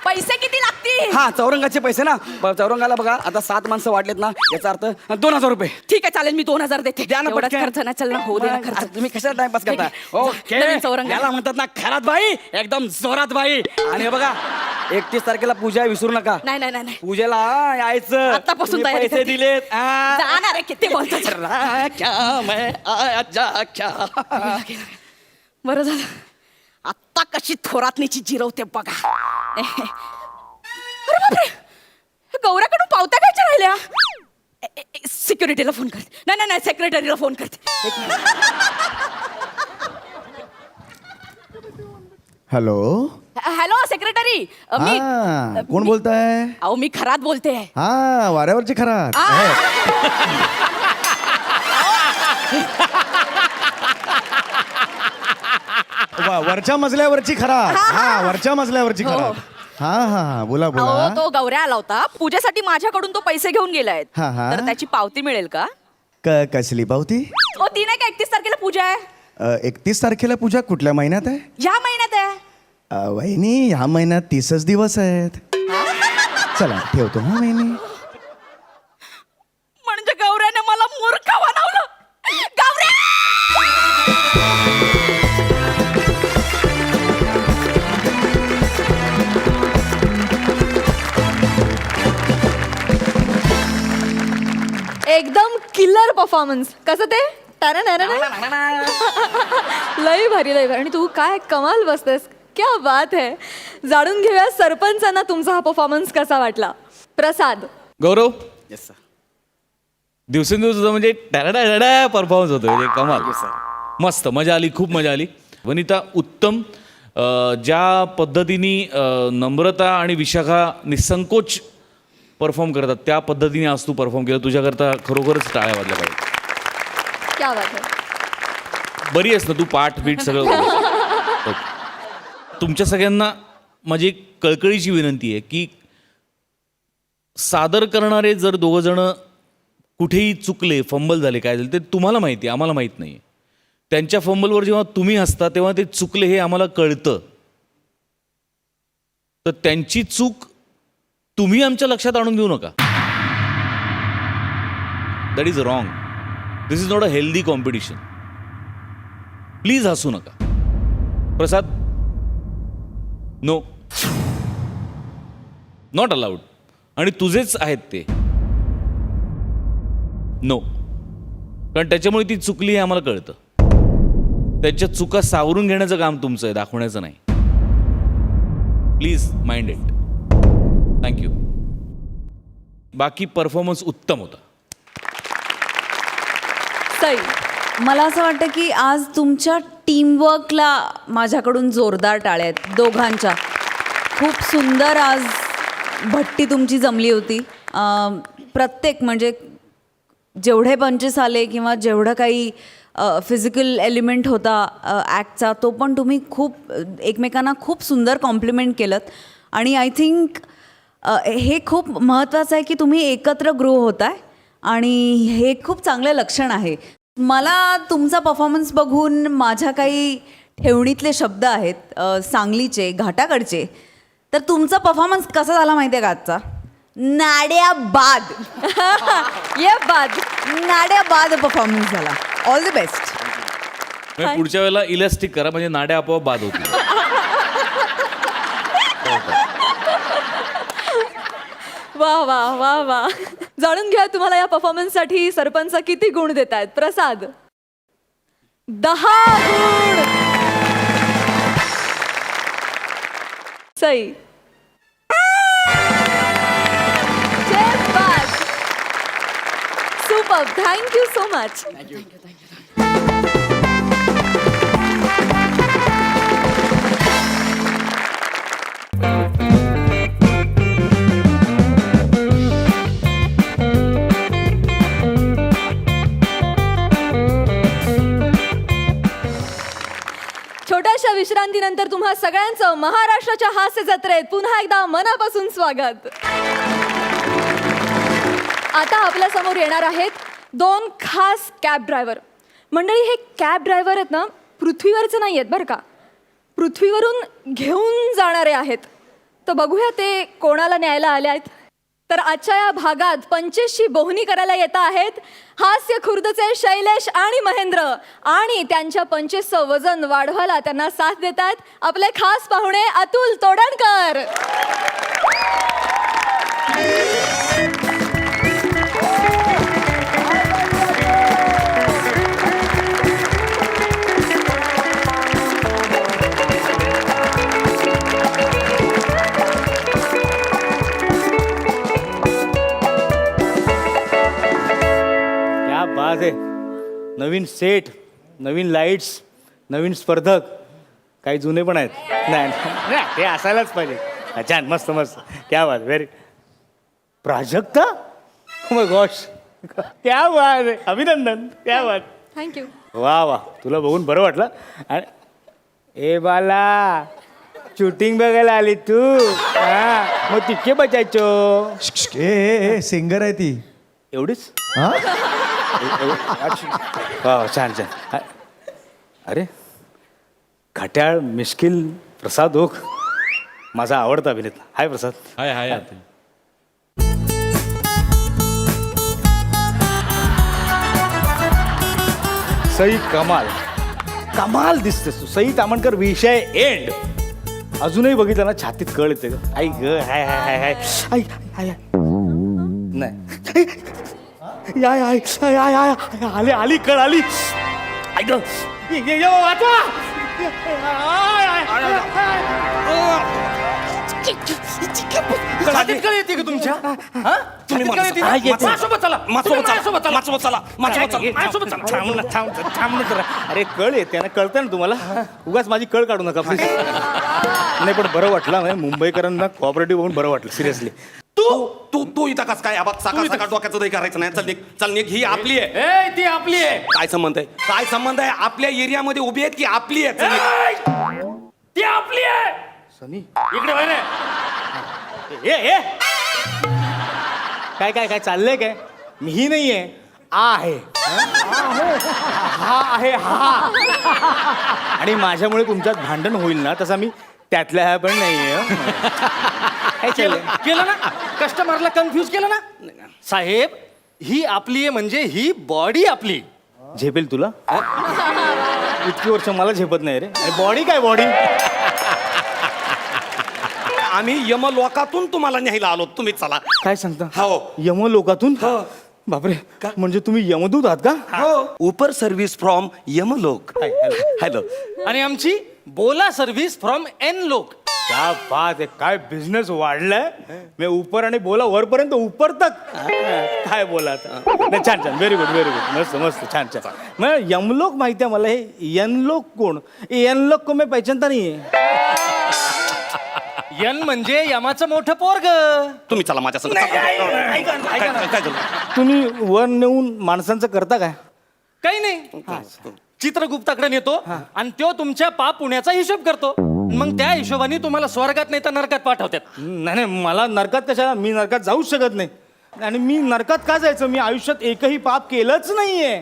पैसे किती लागतील? हा चौरंगाचे पैसे ना चौरंगाला बघा आता 7 माणसं वाटलेत ना याचा अर्थ 2000 रुपये ठीक आहे चालेल मी 2000 देते द्या ना एवढाच पटकन. खर्च ना चल ना होऊ दे ना अरे, खर्च तुम्ही कशाला टाइमपास करता ओके नवीन चौरंग. याला म्हणतात ना खरात बाई एकदम जोरात बाई आणि हे बघा 31 तारखेला पूजा आहे, विसरू नका नाही नाही नाही नाही. पूजेला यायचं आत्तापासून तुम्ही तयारी पैसे करते. दिलेत आ. जाणार आहे किती बोलतो राख्या मैं आजा क्या. बरं झालं आत्ता कशी थोरातनीची जिरवते बघा अरे बापरे गौऱ्याकडून पावत्या घ्यायच्या राहिल्या सिक्युरिटीला फोन करते नाही नाही नाही सेक्रेटरीला फोन करते एक मिनिट. हॅलो हॅलो सेक्रेटरी मी हा कोण बोलताय अहो मी खरात बोलते हा वाऱ्यावरची खरात वरच्या मजल्यावरची खरात हा वरच्या मजल्यावरची हो. खरात हा हा हा बोला अहो बोला तो गौऱ्या आला होता पूजेसाठी माझ्याकडून तो पैसे घेऊन गेलाय हा, हा. तर त्याची पावती मिळेल का कसली पावती हो ती नाही का 31 तारखेला पूजा आहे 31 तारखेला पूजा कुठल्या महिन्यात आहे या महिन्यात आहे वहिनी ह्या महिन्यात 30च दिवस आहेत चला ठेवतो हा वहिनी म्हणजे गौऱ्याने मला मूर्ख बनवलं गौऱ्या एकदम किल्लर परफॉर्मन्स कसं ते लय भारी लय भारी आणि तू काय कमाल बसतेस क्या बात है जाणून घेऊया सरपंचांना तुमचा हा परफॉर्मन्स कसा वाटला प्रसाद गौरव Yes, sir. दिवसेंदिवस तुझा म्हणजे परफॉर्मन्स होतो म्हणजे कमाल Yes, sir. मस्त मजा आली खूप मजा आली वनिता उत्तम ज्या पद्धतीने नम्रता आणि विशाखा निसंकोच परफॉर्म करतात त्या पद्धतीने आज तू परफॉर्म केलं तुझ्याकरता खरोखरच टाळ्या वाजल्या पाहिजे क्या बात है बरी आहेस ना तू पाठ बीट सगळं ओके. तुमच्या सगळ्यांना माझी एक कळकळीची विनंती आहे की सादर करणारे जर दोघं जण कुठेही चुकले फंबल झाले काय झाले ते तुम्हाला माहिती आहे आम्हाला माहीत नाही त्यांच्या फंबलवर जेव्हा तुम्ही असता तेव्हा ते चुकले हे आम्हाला कळतं तर त्यांची चूक तुम्ही आमच्या लक्षात आणून देऊ नका that is wrong this is not a healthy competition please हसू नका प्रसाद नो नॉट अलाउड आणि तुझेच आहेत ते नो कारण त्याच्यामुळे ती चुकली हे आम्हाला कळतं त्यांच्या चुका सावरून घेण्याचं काम तुमचं आहे दाखवण्याचं नाही प्लीज माइंड इट थँक्यू बाकी परफॉर्मन्स उत्तम होता सई मला असं वाटतं की आज तुमच्या टीमवर्कला माझ्याकडून जोरदार टाळ्या आहेत दोघांच्या खूप सुंदर आज भट्टी तुमची जमली होती प्रत्येक म्हणजे जेवढे पंचेस आले किंवा जेवढं काही फिजिकल एलिमेंट होता ॲक्टचा तो पण तुम्ही खूप एकमेकांना खूप सुंदर कॉम्प्लिमेंट केलं आणि आय थिंक हे खूप महत्त्वाचं आहे की तुम्ही एकत्र ग्रो होत आहे आणि हे खूप चांगलं लक्षण आहे मला तुमचा परफॉर्मन्स बघून माझ्या काही ठेवणीतले शब्द आहेत सांगलीचे घाटाकडचे तर तुमचा परफॉर्मन्स कसा झाला माहिती आहे का आजचा नाड्या बाद ये बाद नाड्या बाद परफॉर्मन्स झाला ऑल द बेस्ट म्हणजे पुढच्या वेळेला इलास्टिक करा म्हणजे नाड्या आपोआप बाद होतील वा वा वा वा जाणून घ्या तुम्हाला या परफॉर्मन्ससाठी सरपंच किती गुण देत आहेत प्रसाद 10 गुण Sai super thank you so much छोट्याशा विश्रांतीनंतर तुम्हा सगळ्यांचं महाराष्ट्राच्या हास्य जत्रेत पुन्हा एकदा मनापासून स्वागत आता आपल्या समोर येणार आहेत 2 खास कॅब ड्रायव्हर मंडळी हे कॅब ड्रायव्हर आहेत ना पृथ्वीवरचे नाही आहेत बरं का पृथ्वीवरून घेऊन जाणारे आहेत तर बघूया ते कोणाला न्यायला आले आहेत. तर आजच्या या भागात 25ची बोहणी करायला येत आहेत हास्य खुर्दचे शैलेश आणि महेंद्र, आणि त्यांच्या 25चं वजन वाढवायला त्यांना साथ देत आहेत आपले खास पाहुणे अतुल तोडणकर. क्या बात आहे. नवीन सेट, नवीन लाईट्स, नवीन स्पर्धक, काही जुने पण आहेत. नाही नाही, ते असायलाच पाहिजे. छान, मस्त मस्त. क्या बात, व्हेरी. प्राजक्ता, मग गॉश, क्या बात आहे. अभिनंदन, क्या बात. थँक्यू. वा वा, तुला बघून बरं वाटलं. आणि ए बाला, शूटिंग बघायला आली तू? हा, मग तितके बचायचो. सिंगर आहे ती. एवढीच? हा वा, छान छान. अरे, खट्याळ मिश्किल प्रसाद ओक, माझा आवडता अभिनेता. हाय प्रसाद. हाय हाय अतुल. सई कमाल, कमाल दिसतेस तू. सई तामणकर विषय एंड. अजूनही बघितलं ना छातीत कळ येते ग. आई ग, हाय हाय हाय हाय. आई हाय हाय. नाही याय आय आय आय आय आली आली कळ आली. आई ग, वाचवा. कळ येते का तुमच्या? अरे कळ येते ना, कळतं ना तुम्हाला. उगाच माझी कळ काढू नका प्लीज. नाही पण बरं वाटलं, मुंबईकरांना कोऑपरेटिव्ह होऊन बरं वाटलं सिरियसली. तू इथं कस काय बघ, सकाळ सकाळ डोक्याचं दही करायचं नाही. चल निघ, चल निघ. ही आपली आहे. ती आपली आहे. काय संबंध आहे? काय संबंध आहे? आपल्या एरियामध्ये उभी आहेत की आपली आहे? चल निघ. ती आपली आहे. सनी इकडे वळ रे. ए काय काय काय चाललंय काय? मी नाहीये, आहे. हा आहे हा. आणि माझ्यामुळे तुमच्यात भांडण होईल ना, तसा मी त्यातल्या ह्या पण नाहीये. केलं ना, कस्टमरला कन्फ्यूज केलं ना. साहेब, ही आपली आहे म्हणजे ही बॉडी आपली. झेपेल तुला? इतकी वर्ष मला झेपत नाही रे. बॉडी काय बॉडी? आम्ही यमलोकातून तुम्हाला न्यायला आलो, तुम्ही चला. काय सांगता? हो. यमलोकातून? बापरे, म्हणजे तुम्ही यमदूत आहात का? हो. उपर सर्व्हिस फ्रॉम यमलोक. हॅलो. आणि आमची बोला सर्व्हिस फ्रॉम एन लोक. क्या बात आहे. काय बिझनेस वाढलाय. मी उपर आणि बोला वरपर्यंत उपर तक. काय बोला आता. नाही, छान छान, व्हेरी गुड व्हेरी गुड. मस्त मस्त, छान छान. मग यमलोक माहिती आहे मला. हे यनलोक कोण? यनलोक को मी पहिचानता नाहीये. यन म्हणजे यमाचं मोठं पोरग. तुम्ही चला माझ्या संग. काय झालं? तुम्ही वर नेऊन माणसांचं करता काय? काही नाही, चित्रगुप्ताकडे नेतो आणि तो तुमच्या पाप पुण्याचा हिशोब करतो. मग त्या हिशोबाने तुम्हाला स्वर्गात नाही तर नरकात पाठवतात. नाही नाही, मला नरकात कशाला? मी नरकात जाऊच शकत नाही. आणि मी नरकात का जायचं? मी आयुष्यात एकही पाप केलंच नाहीये.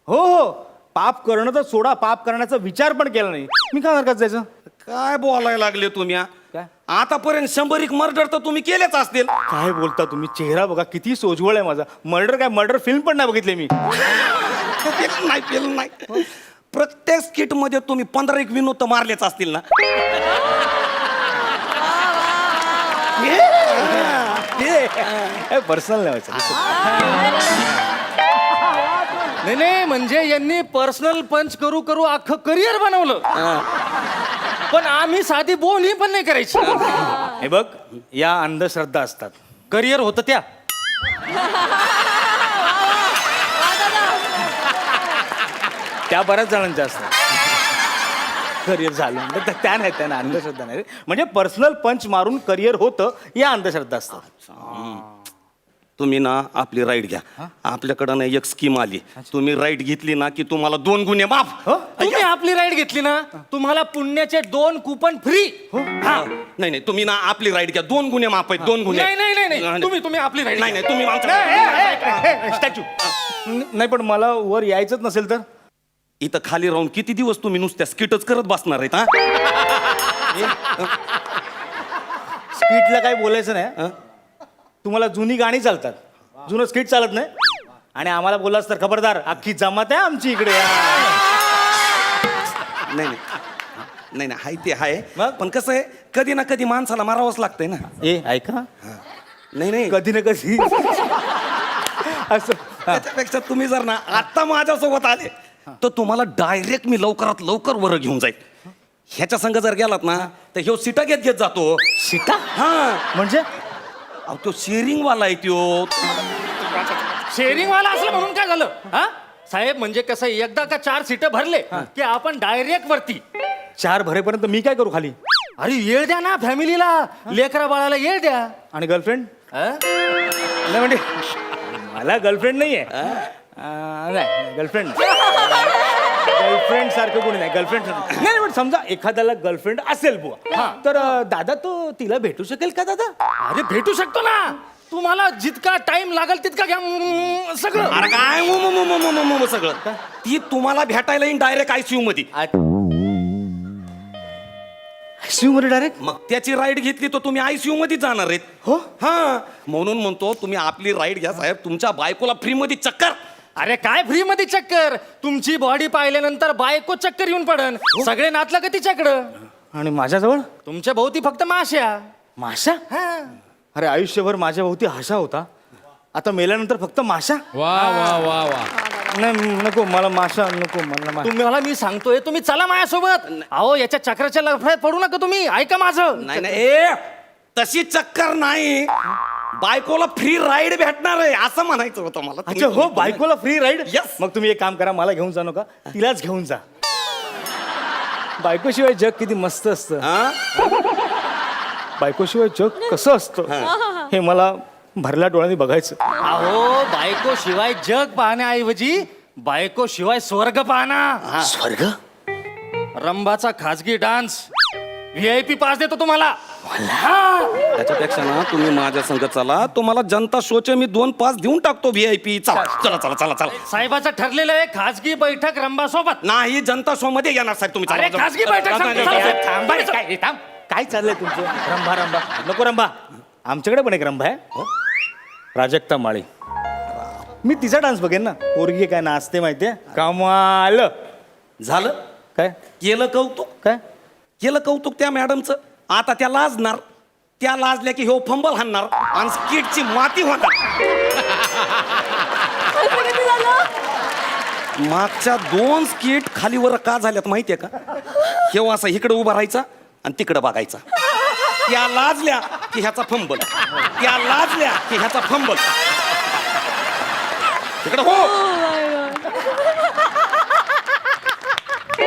हो हो, पाप करणं तर सोडा, पाप करण्याचा विचार पण केला नाही. मी का नरकात जायचं? काय बोलायला लागले तुम्ही? काय? आतापर्यंत 100 मर्डर तर तुम्ही केलेच असतील. काय बोलता तुम्ही? चेहरा बघा किती सोजवळ आहे माझा. मर्डर काय, मर्डर फिल्म पण नाही बघितली मी. केलं नाही. प्रत्येक स्किट मध्ये तुम्ही 15 विनोद तर मारलेच असतील ना. पर्सनल नाही व्हायचं. नाही नाही, म्हणजे यांनी पर्सनल पंच करू करू अख्खं करिअर बनवलं. पण आम्ही साधी बोनी पण नाही करायची. हे बघ, या अंधश्रद्धा असतात. करिअर होतं त्या. त्या बऱ्याच जणांच्या असतात. करिअर झालं म्हणजे त्या नाही, त्यांना अंधश्रद्धा नाही. म्हणजे पर्सनल पंच मारून करिअर होतं, या अंधश्रद्धा असतात. तुम्ही ना आपली राईड घ्या. आपल्याकडं ना एक स्कीम आली. तुम्ही राईड घेतली ना की तुम्हाला 2 गुन्हे माफ. तुम्ही आपली राईड घेतली ना, तुम्हाला पुण्याचे 2 कुपन फ्री. हा. नाही नाही, तुम्ही ना आपली राईड घ्या. 2 गुन्हे माफ आहेत. 2 गुन्हे. नाही नाही नाही नाही, तुम्ही आपली राईड. नाही नाही, तुम्ही आमच्या स्टॅच्यू. नाही पण मला वर यायचंच नसेल तर? इथं खाली राहून किती दिवस तुम्ही नुसत्या स्किटच करत बसणार आहेत? हा, स्किटला काही बोलायचं नाही हं? तुम्हाला जुनी गाणी चालतात जुनं स्किट चालत नाही आणि आम्हाला बोलास तर खबरदार अख्खी जमात आहे आमची इकडे नाही नाही नाही नाही हाय ते हाय मग? पण कसं आहे कधी ना कधी माणसाला मारावंच लागतंय ना ए ऐका नाही नाही कधी ना कधी असं त्याच्यापेक्षा तुम्ही जर ना आत्ता माझ्यासोबत आले तर तुम्हाला डायरेक्ट मी लवकरात लवकर वर घेऊन जाईल ह्याच्या संग जर गेलात ना तर ह्यो सीटा घेत घेत जातो सीटा हा म्हणजे अहो तो शेअरिंग वाला आहे त्यो शेअरिंग वाला असलं म्हणून काय झालं हा साहेब म्हणजे कसं आहे, एकदा का 4 सीटं भरले की आपण डायरेक्ट वरती 4 भरेपर्यंत मी काय करू खाली अरे येळ द्या ना फॅमिलीला लेकरा बाळाला येळ द्या आणि गर्लफ्रेंड हा? नाही म्हणजे मला गर्लफ्रेंड नाहीये नाही गर्लफ्रेंड गर्लफ्रेंड सारखं कोणी नाही गर्लफ्रेंड नाही पण समजा एखाद्याला गर्लफ्रेंड असेल बुवा तर दादा तो तिला भेटू शकेल का दादा अरे भेटू शकतो ना तुम्हाला जितका टाइम लागेल तितका घ्या सगळं अरे काय सगळं ती तुम्हाला भेटायला येईन डायरेक्ट आयसीयू मध्ये शिव मध्ये डायरेक्ट मग त्याची राईड घेतली तर तुम्ही आयसीयू मध्ये जाणार आहेत हो हा म्हणून म्हणतो तुम्ही आपली राईड घ्या साहेब तुमच्या बायकोला फ्री मध्ये चक्कर अरे काय फ्री मध्ये चक्कर तुमची बॉडी पाहिल्यानंतर बायको चक्कर येऊन पडन सगळे नाचलं का तिच्याकडं आणि माझ्याजवळ तुमच्या भोवती फक्त माश्या माशा अरे आयुष्यभर माझ्या भोवती हाशा होता आता मेल्यानंतर फक्त माशा वा वा वा वा नाही नको मला माशा नको मला तुम्हाला मी सांगतोय तुम्ही चला माझ्यासोबत अहो याच्या चक्राच्या लफड्यात पडू नका तुम्ही ऐका माझं नाही नाही ए तशी चक्कर नाही बायकोला फ्री राईड भेटणार आहे असं म्हणायचं होतं मला अच्छा हो बायकोला फ्री राईड Yes. मग तुम्ही एक काम करा मला घेऊन जा नका तिलाच घेऊन जा बायकोशिवाय जग किती मस्त असतं हा? बायकोशिवाय जग कसं असतं हे मला भरल्या डोळ्यांनी बघायचं अहो बायको शिवाय जग पाहण्याऐवजी बायको शिवाय स्वर्ग पाहना स्वर्ग रंभाचा खाजगी डान्स VIP पास देतो तुम्हाला त्याच्यापेक्षा ना तुम्ही माझ्या संग चला तुम्हाला जनता शोचे मी 2 पास देऊन टाकतो VIP चला चला चला चला चला साहेबाचं ठरलेलं आहे खाजगी बैठक रंभा सोबत नाही जनता शो मध्ये येणार साहेब तुम्ही अरे चला खाजगी बैठक सांगतो, चला, चला. थांबा रे, काय चाललंय तुमचं रंभा रंभा नको रंभा आमच्याकडे पण एक रंभा आहे प्राजक्ता माळी मी तिचा डान्स बघेन ना पोरगी काय नाचते माहितीये कमाल झालं काय केलं कौतुक काय केलं कौतुक त्या मॅडमचं आता त्या लाजणार त्या लाजल्या की हो फंबल हाणणार आणि स्किटची माती होणार मागच्या 2 स्किट खालीवर का झाल्यात माहितीये का हे असं इकडे उभा राहायचा आणि तिकडे बघायचा त्या लाजल्या की ह्याचा फंबल त्या लाजल्या की ह्याचा फंबल इकडे हो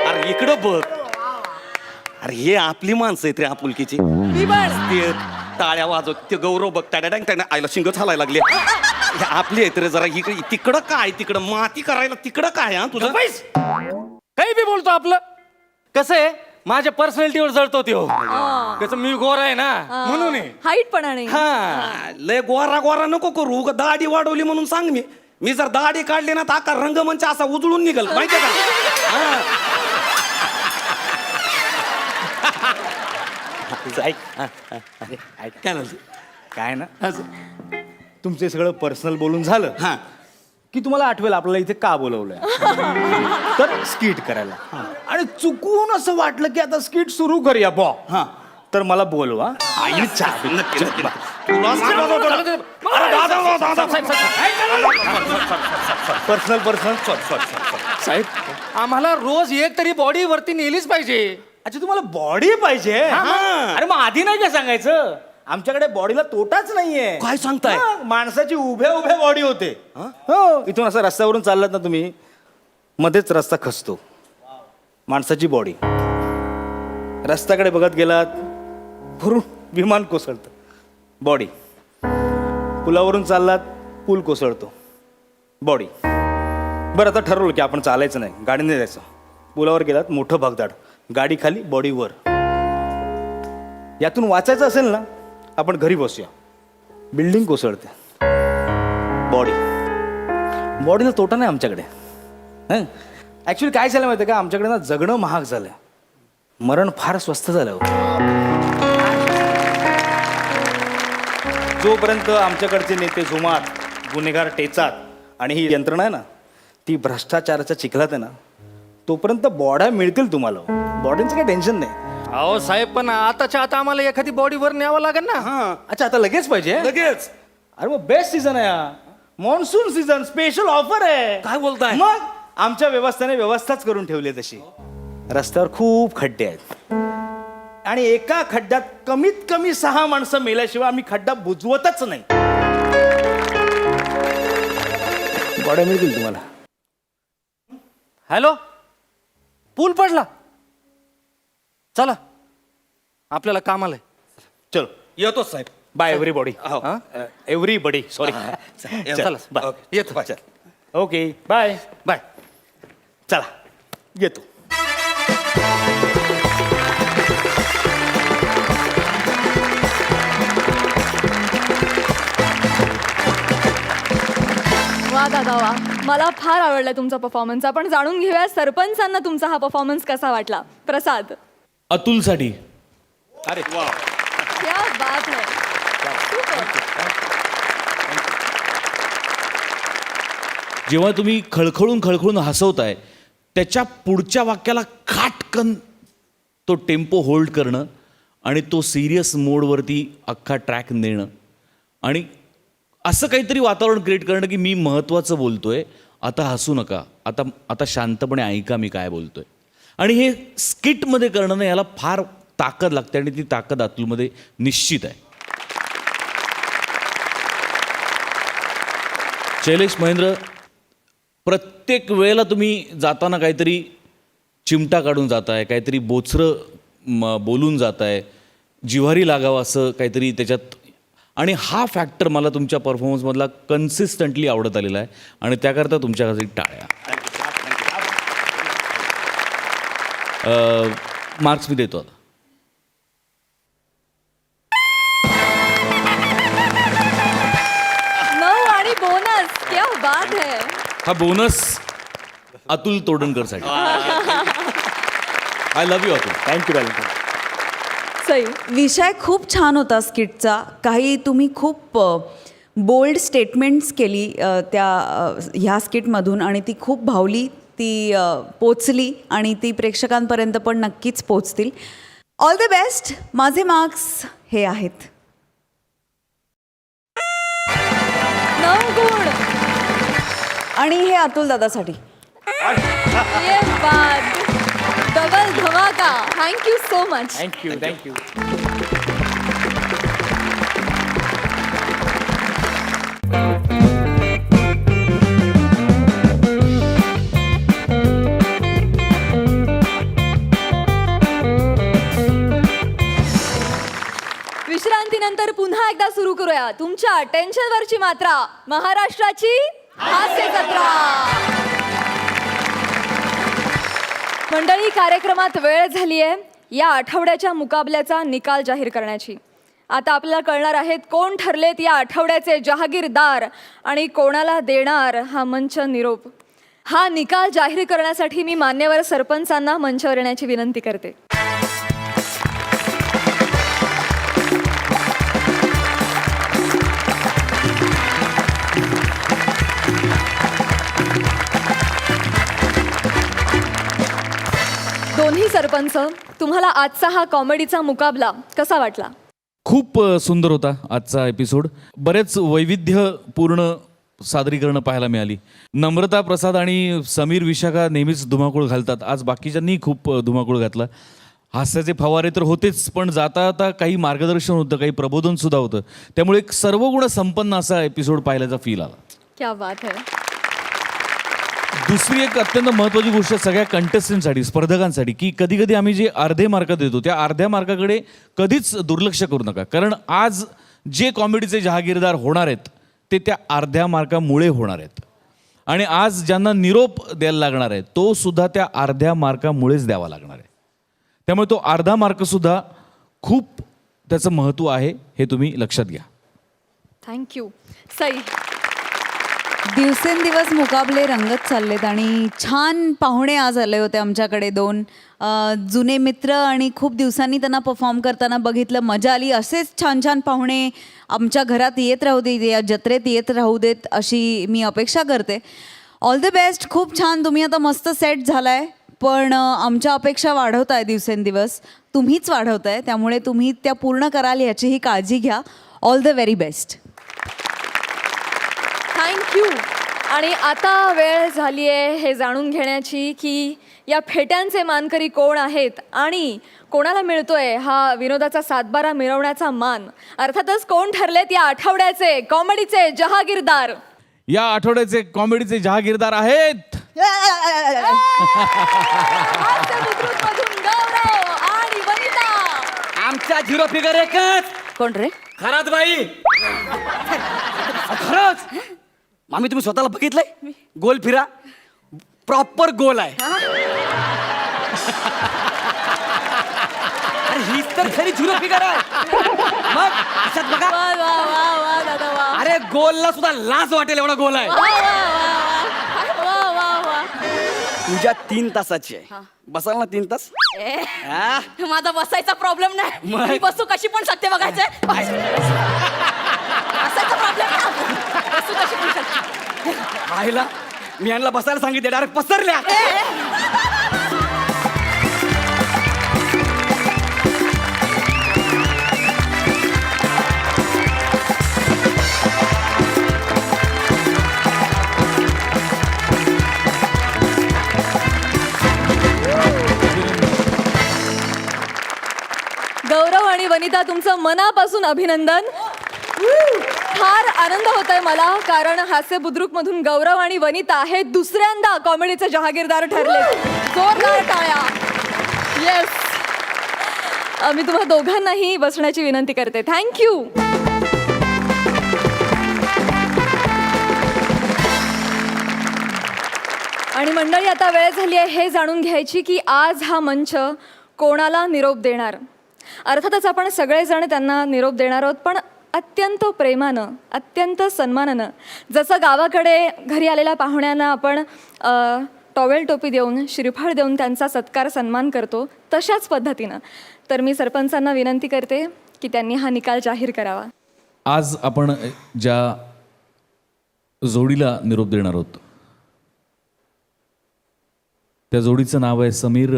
अरे इकडं बघ अरे हे आपली माणसं आहेत रे आपुलकीची ते टाळ्या वाजवत ते गौरव बघ टाड्या टाड्या आईला शिंगच हालायला लागले हे आपली आहेत रे जरा इकडे तिकडं काय तिकडं माती करायला तिकडं काय हा तुझं पैस काही बी बोलतो आपलं कसं आहे माझ्या पर्सनॅलिटीवर जळतो ते हो त्याचं मी गोरा आहे ना म्हणून आहे. हाईट पण आणि हा लय गोरा गोरा नको करू उगा दाढी वाढवली म्हणून सांग मी जर दाढी काढली ना तर आकार रंगमंच असा उजळून निघल माहितीये का हा. ऐक काय झालं? काय ना तुमचे सगळं पर्सनल बोलून झालं हा की तुम्हाला आठवेल आपल्याला इथे का बोलवलंय तर स्किट करायला आणि चुकून असं वाटलं की आता स्किट सुरू करूया बॉ हा तर मला बोलवा आणि चहा नक्की नक्की तुला सांगतो अरे दादा दादा पर्सनल साहेब आम्हाला रोज एक तरी बॉडी वरती नेलीच पाहिजे अच्छा तुम्हाला बॉडी पाहिजे अरे मग आधी नाही काय सांगायचं आमच्याकडे बॉडीला तोटाच नाहीये काय सांगताय? हा, माणसाची उभ्या उभ्या बॉडी होते हो इथून असं रस्त्यावरून चाललात ना तुम्ही मध्येच रस्ता खचतो माणसाची बॉडी रस्त्याकडे बघत गेलात भरून विमान कोसळतं बॉडी पुलावरून चाललात पूल कोसळतो बॉडी बरं आता ठरवलं की आपण चालायचं नाही गाडीने जायचं पुलावर गेलात मोठं भगदाड गाडी खाली बॉडी वर यातून वाचायचं असेल ना आपण घरी बसूया बिल्डिंग कोसळते बॉडीला तोटा नाही आमच्याकडे ऍक्च्युली काय झालं माहिती का आमच्याकडे ना जगणं महाग झालंय मरण फार स्वस्त झालं जोपर्यंत आमच्याकडचे नेते जुमात गुन्हेगार टेचात आणि ही यंत्रणा आहे ना ती भ्रष्टाचाराच्या चिखलात आहे ना तोपर्यंत बॉड्या मिळतील तुम्हाला. बॉडींचं काही टेन्शन नाही. अहो साहेब, पण आताच्या आता आम्हाला एखादी बॉडीवर न्यावं लागेल ना. हां, अच्छा आता लगेच पाहिजे? लगेच. अरे मग बेस्ट सीझन आहे हा. मॉन्सून सीझन स्पेशल ऑफर आहे. काय बोलताय? मग आमच्या व्यवस्थेने व्यवस्थाच करून ठेवली आहे तशी. रस्त्यावर खूप खड्डे आहेत आणि एका खड्ड्यात कमीत कमी 6 माणसं मेल्याशिवाय आम्ही खड्डा बुजवतच नाही. बॉड्या मिळतील तुम्हाला. हॅलो, पूल पडला. चला, आपल्याला काम आलंय. चलो येतो साहेब. Bye everybody. हो. Everybody sorry. चला, बाय. येतो. Okay bye bye. चला येतो. वा दादा वा, मला फार आवडला तुमचा परफॉर्मन्स. आपण जाणून घेऊया सरपंचांना तुमचा हा परफॉर्मन्स कसा वाटला. प्रसाद. अतुलसाठी अरे वा. क्या बात है. जेव्हा तुम्ही खळखळून हसवताय त्याच्या पुढच्या वाक्याला खाटकन तो टेम्पो होल्ड करणं आणि तो सिरियस मोडवरती अख्खा ट्रॅक नेणं आणि असं काहीतरी वातावरण क्रिएट करणं की मी महत्त्वाचं बोलतोय, आता हसू नका, आता शांतपणे ऐका मी काय बोलतोय. आणि हे स्किटमध्ये करणं ना याला फार ताकद लागते आणि ती ताकद अतुलमध्ये निश्चित आहे. शैलेश महेंद्र, प्रत्येक वेळेला तुम्ही जाताना काहीतरी चिमटा काढून जाताय, काहीतरी बोचरं बोलून जाताय, जिव्हारी लागावं असं काहीतरी त्याच्यात. आणि हा फॅक्टर मला तुमच्या परफॉर्मन्समधला कन्सिस्टंटली आवडत आलेला आहे आणि त्याकरता तुमच्याकडे टाळ्या. मार्क्स मी देतो आता. आणि बोनस. क्या बात है. हा बोनस अतुल तोडणकरसाठी. I love you Atul. Thank you Valentine. Sai. विषय खूप छान होता स्किटचा. काही तुम्ही खूप बोल्ड स्टेटमेंट्स केली ह्या स्किटमधून आणि ती खूप भावली, ती पोचली आणि ती प्रेक्षकांपर्यंत पण नक्कीच पोचतील. All the best. माझे मार्क्स हे आहेत. 9 गुण. आणि हे अतुल दादासाठी. ये बात. डबल धमाका. Thank you so much. थँक्यू. विश्रांतीनंतर पुन्हा एकदा सुरू करूया तुमच्या टेन्शनवरची मात्रा, महाराष्ट्राची हास्य जत्रा. मंडळी, कार्यक्रमात वेळ झाली आहे या आठवड्याच्या मुकाबल्याचा निकाल जाहीर करण्याची. आता आपल्याला कळणार आहेत कोण ठरलेत या आठवड्याचे जहागीरदार आणि कोणाला देणार हा मंच निरोप. हा निकाल जाहीर करण्यासाठी मी मान्यवर सरपंचांना मंचावर येण्याची विनंती करते. दोन्ही सरपंच, तुम्हाला आजचा हा कॉमेडीचा मुकाबला कसा वाटला? खूप सुंदर होता आजचा एपिसोड. बरेच वैविध्यपूर्ण सादरीकरणं पाहायला मिळाली. नम्रता, प्रसाद आणि समीर विशाखा नेहमीच धुमाकूळ घालतात. आज बाकीच्यांनी खूप धुमाकूळ घातला. हास्याचे फवारे तर होतेच, पण जाता जाता काही मार्गदर्शन होतं, काही प्रबोधनसुद्धा होतं. त्यामुळे एक सर्वगुण संपन्न असा एपिसोड पाहिल्याचा फील आला. क्या बात है. दुसरी एक अत्यंत महत्त्वाची गोष्ट सगळ्या कंटेस्टंटसाठी, स्पर्धकांसाठी, की कधी कधी आम्ही जे अर्धे मार्क देतो त्या अर्ध्या मार्काकडे कधीच दुर्लक्ष करू नका. कारण आज जे कॉमेडीचे जहागीरदार होणार आहेत ते त्या अर्ध्या मार्कामुळे होणार आहेत. आणि आज ज्यांना निरोप द्यायला लागणार आहे तो सुद्धा त्या अर्ध्या मार्कामुळेच द्यावा लागणार आहे. त्यामुळे तो अर्धा मार्कसुद्धा खूप त्याचं महत्त्व आहे, हे तुम्ही लक्षात घ्या. थँक्यू. सई. दिवसेंदिवस मुकाबले रंगत चाललेत आणि छान पाहुणे आज आले होते आमच्याकडे 2 जुने मित्र आणि खूप दिवसांनी त्यांना परफॉर्म करताना बघितलं, मजा आली. असेच छान छान पाहुणे आमच्या घरात येत राहू देत, या जत्रेत येत राहू देत अशी मी अपेक्षा करते. All the best. खूप छान, तुम्ही आता मस्त सेट झालाय, पण आमच्या अपेक्षा वाढवताय दिवसेंदिवस, तुम्हीच वाढवताय, त्यामुळे तुम्ही त्या पूर्ण कराल याचीही काळजी घ्या. All the very best. Thank you. आणि आता वेळ झाली आहे हे जाणून घेण्याची की या फेट्यांचे मानकरी कोण आहेत आणि कोणाला मिळतोय हा विनोदाचा 7-12 मिरवण्याचा मान. अर्थातच कोण ठरलेत या आठवड्याचे कॉमेडीचे जहागीरदार. या आठवड्याचे कॉमेडीचे जहागीरदार आहेत हास्यबुद्रुकमधून गौरव आणि वनिता. आमच्या झिरो फिगर एकच. कोण रे? खरंच बाई, खरंच. मामी तुम्ही स्वतःला बघितलंय? गोल फिरा, प्रॉपर गोल आहे. अरे हीच तर खरी झिरो फिगर आहे. मग अशात बघा, वा वा वा वा दादा वा. अरे गोलला सुद्धा लाज वाटेल एवढा गोल आहे. वा वा वा वा वा. तुझ्या 3 तासाची आहे. बसाल ना 3 तास? हा? माझा बसायचा प्रॉब्लेम नाही, मग? मी बसू कशी पण शकते बघायचंय. बसायचा प्रॉब्लेम बसू कशी पण शकते. पाहिला, मी यांना बसायला सांगितले, डायरेक्ट पसरल्या. गौरव आणि वनिता, तुमचं मनापासून अभिनंदन. फार आनंद होत आहे मला, कारण हास्य बुद्रुकमधून गौरव आणि वनिता हे दुसऱ्यांदा कॉमेडीचे जहागीरदार ठरले. जोरदार टाळ्या. येस. मी तुम्हा दोघांनाही बसण्याची विनंती करते. थँक्यू. आणि मंडळी, आता वेळ झाली आहे हे जाणून घ्यायची की आज हा मंच कोणाला निरोप देणार. अर्थातच आपण सगळेजण त्यांना निरोप देणार आहोत, पण अत्यंत प्रेमानं, अत्यंत सन्मानानं. जसं गावाकडे घरी आलेल्या पाहुण्यांना आपण टॉवेल टोपी देऊन, श्रीफळ देऊन त्यांचा सत्कार सन्मान करतो, तशाच पद्धतीनं. तर मी सरपंचांना विनंती करते की त्यांनी हा निकाल जाहीर करावा. आज आपण ज्या जोडीला निरोप देणार आहोत त्या जोडीचं नाव आहे समीर.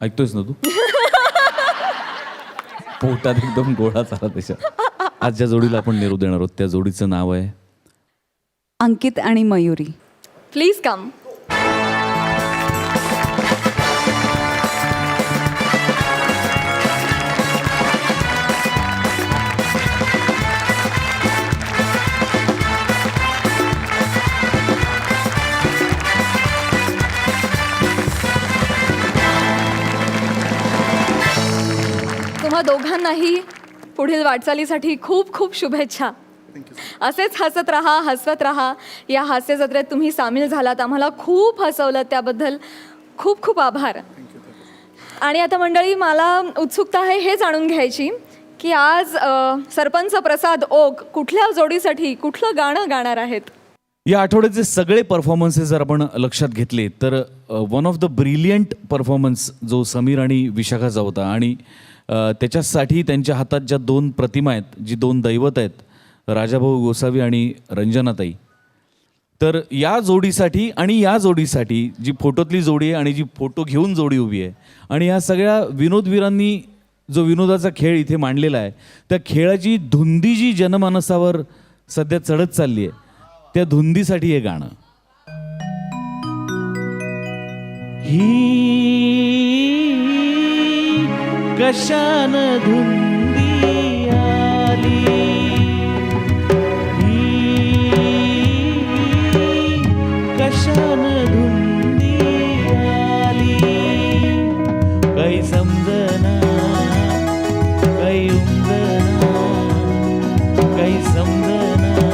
ऐकतोयस ना तू? पोटात एकदम गोळा झाला त्याच्या. आज ज्या जोडीला आपण निरोप देणार आहोत त्या जोडीचं नाव आहे अंकित आणि मयुरी. Please come. तुम्हा दोघांनाही पुढील वाटचालीसाठी खूप खूप शुभेच्छा. असेच हसत राहा, हसवत राहा. या हास्य जत्रेत तुम्ही सामील झालात, आम्हाला खूप हसवलं, त्याबद्दल खूप खूप आभार. आणि आता मंडळी, मला उत्सुकता आहे हे जाणून घ्यायची की आज सरपंच प्रसाद ओक कुठल्या जोडीसाठी कुठलं गाणं गाणार आहेत. या आठवड्याचे सगळे परफॉर्मन्सेस जर आपण लक्षात घेतले तर one of the brilliant performance जो समीर आणि विशाखाचा होता. आणि त्याच्यासाठी त्यांच्या हातात ज्या 2 प्रतिमा आहेत, जी 2 दैवत आहेत, राजाभाऊ गोसावी आणि रंजनाताई, तर या जोडीसाठी आणि या जोडीसाठी जी फोटोतली जोडी आहे आणि जी फोटो घेऊन जोडी उभी आहे, आणि या सगळ्या विनोदवीरांनी जो विनोदाचा खेळ इथे मांडलेला आहे, त्या खेळाची धुंदी जी जनमानसावर सध्या चढत चालली आहे, त्या धुंदीसाठी हे गाणं. कशान धुंदी आली, कशान धुंदी आली, काही समजना, काही उमजना, काही समजना,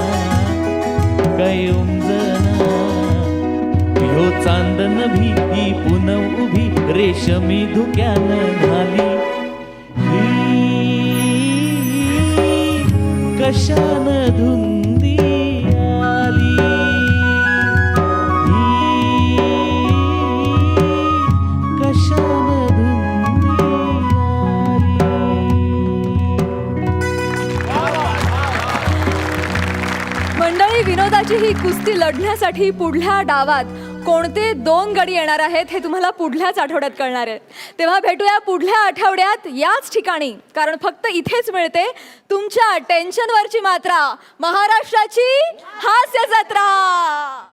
काही उमजना. ह्यो चांदन भी पुनव उभी रेशमी धुक्यानं झाली. कशान धुंदी आली. आजची ही कुस्ती लढण्यासाठी पुढल्या डावात कोणते 2 गडी येणार आहेत हे तुम्हाला पुढल्याच आठवड्यात कळणार आहे. तेव्हा भेटूया पुढल्या आठवड्यात याच ठिकाणी, कारण फक्त इथेच मिळते तुमच्या टेन्शनवरची मात्रा, महाराष्ट्राची हास्य जत्रा.